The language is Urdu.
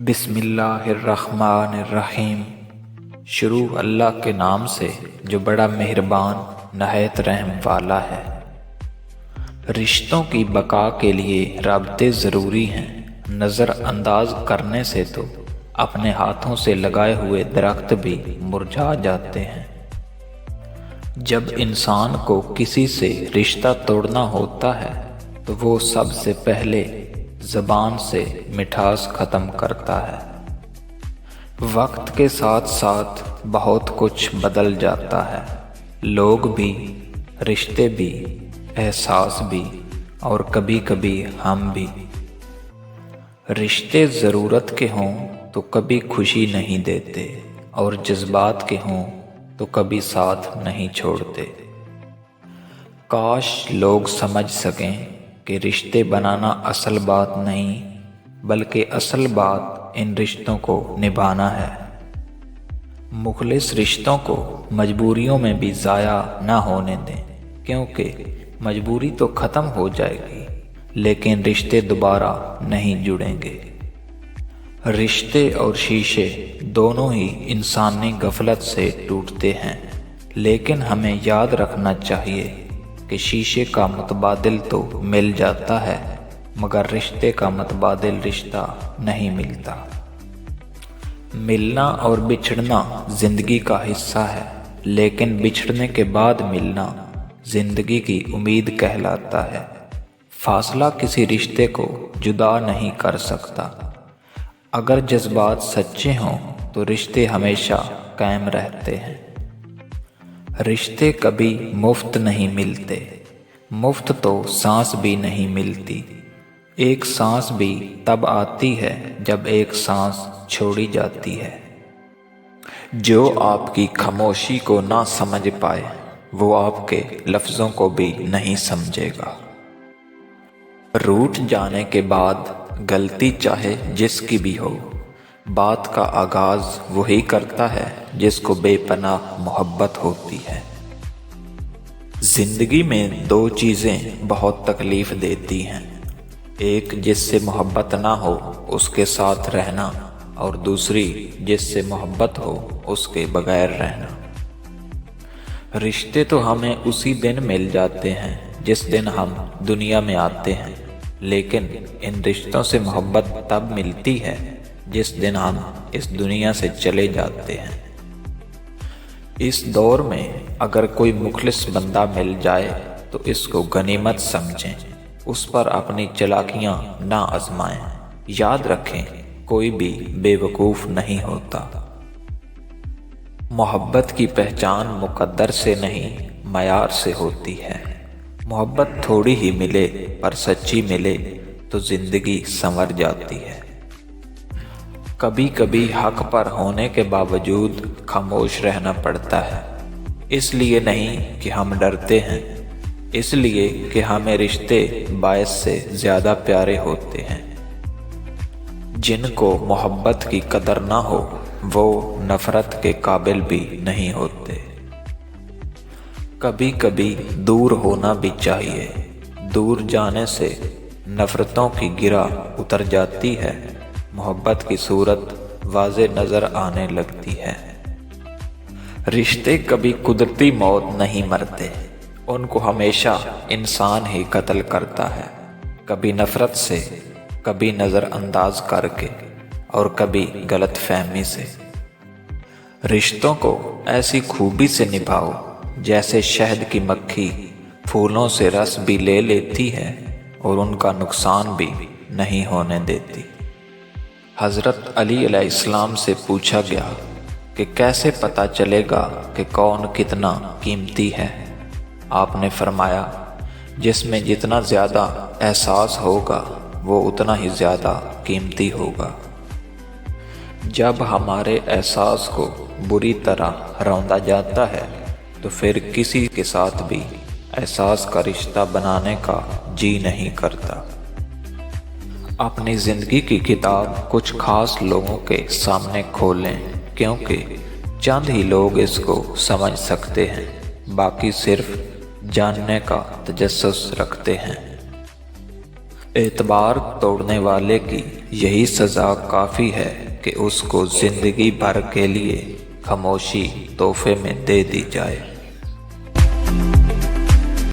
بسم اللہ الرحمن الرحیم۔ شروع اللہ کے نام سے جو بڑا مہربان نہایت رحم والا ہے۔ رشتوں کی بقا کے لیے رابطے ضروری ہیں، نظر انداز کرنے سے تو اپنے ہاتھوں سے لگائے ہوئے درخت بھی مرجھا جاتے ہیں۔ جب انسان کو کسی سے رشتہ توڑنا ہوتا ہے تو وہ سب سے پہلے زبان سے مٹھاس ختم کرتا ہے۔ وقت کے ساتھ ساتھ بہت کچھ بدل جاتا ہے، لوگ بھی، رشتے بھی، احساس بھی، اور کبھی کبھی ہم بھی۔ رشتے ضرورت کے ہوں تو کبھی خوشی نہیں دیتے، اور جذبات کے ہوں تو کبھی ساتھ نہیں چھوڑتے۔ کاش لوگ سمجھ سکیں کہ رشتے بنانا اصل بات نہیں، بلکہ اصل بات ان رشتوں کو نبھانا ہے۔ مخلص رشتوں کو مجبوریوں میں بھی ضائع نہ ہونے دیں، کیونکہ مجبوری تو ختم ہو جائے گی لیکن رشتے دوبارہ نہیں جڑیں گے۔ رشتے اور شیشے دونوں ہی انسانی غفلت سے ٹوٹتے ہیں، لیکن ہمیں یاد رکھنا چاہیے کہ شیشے کا متبادل تو مل جاتا ہے، مگر رشتے کا متبادل رشتہ نہیں ملتا۔ ملنا اور بچھڑنا زندگی کا حصہ ہے، لیکن بچھڑنے کے بعد ملنا زندگی کی امید کہلاتا ہے۔ فاصلہ کسی رشتے کو جدا نہیں کر سکتا۔ اگر جذبات سچے ہوں تو رشتے ہمیشہ قائم رہتے ہیں۔ رشتے کبھی مفت نہیں ملتے، مفت تو سانس بھی نہیں ملتی۔ ایک سانس بھی تب آتی ہے جب ایک سانس چھوڑی جاتی ہے۔ جو آپ کی خاموشی کو نہ سمجھ پائے وہ آپ کے لفظوں کو بھی نہیں سمجھے گا۔ روٹھ جانے کے بعد غلطی چاہے جس کی بھی ہو، بات کا آغاز وہی کرتا ہے جس کو بے پناہ محبت ہوتی ہے۔ زندگی میں دو چیزیں بہت تکلیف دیتی ہیں، ایک جس سے محبت نہ ہو اس کے ساتھ رہنا، اور دوسری جس سے محبت ہو اس کے بغیر رہنا۔ رشتے تو ہمیں اسی دن مل جاتے ہیں جس دن ہم دنیا میں آتے ہیں، لیکن ان رشتوں سے محبت تب ملتی ہے جس دن ہم اس دنیا سے چلے جاتے ہیں۔ اس دور میں اگر کوئی مخلص بندہ مل جائے تو اس کو غنیمت سمجھیں، اس پر اپنی چالاکیاں نہ آزمائیں۔ یاد رکھیں کوئی بھی بے وقوف نہیں ہوتا۔ محبت کی پہچان مقدر سے نہیں معیار سے ہوتی ہے۔ محبت تھوڑی ہی ملے پر سچی ملے تو زندگی سنور جاتی ہے۔ کبھی کبھی حق پر ہونے کے باوجود خاموش رہنا پڑتا ہے، اس لیے نہیں کہ ہم ڈرتے ہیں، اس لیے کہ ہمیں رشتے باعث سے زیادہ پیارے ہوتے ہیں۔ جن کو محبت کی قدر نہ ہو وہ نفرت کے قابل بھی نہیں ہوتے۔ کبھی کبھی دور ہونا بھی چاہیے، دور جانے سے نفرتوں کی گرہ اتر جاتی ہے، محبت کی صورت واضح نظر آنے لگتی ہے۔ رشتے کبھی قدرتی موت نہیں مرتے، ان کو ہمیشہ انسان ہی قتل کرتا ہے، کبھی نفرت سے، کبھی نظر انداز کر کے، اور کبھی غلط فہمی سے۔ رشتوں کو ایسی خوبی سے نبھاؤ جیسے شہد کی مکھی پھولوں سے رس بھی لے لیتی ہے اور ان کا نقصان بھی نہیں ہونے دیتی۔ حضرت علی علیہ السلام سے پوچھا گیا کہ کیسے پتہ چلے گا کہ کون کتنا قیمتی ہے؟ آپ نے فرمایا، جس میں جتنا زیادہ احساس ہوگا وہ اتنا ہی زیادہ قیمتی ہوگا۔ جب ہمارے احساس کو بری طرح روندا جاتا ہے تو پھر کسی کے ساتھ بھی احساس کا رشتہ بنانے کا جی نہیں کرتا۔ اپنی زندگی کی کتاب کچھ خاص لوگوں کے سامنے کھولیں، کیونکہ چند ہی لوگ اس کو سمجھ سکتے ہیں، باقی صرف جاننے کا تجسس رکھتے ہیں۔ اعتبار توڑنے والے کی یہی سزا کافی ہے کہ اس کو زندگی بھر کے لیے خاموشی تحفے میں دے دی جائے۔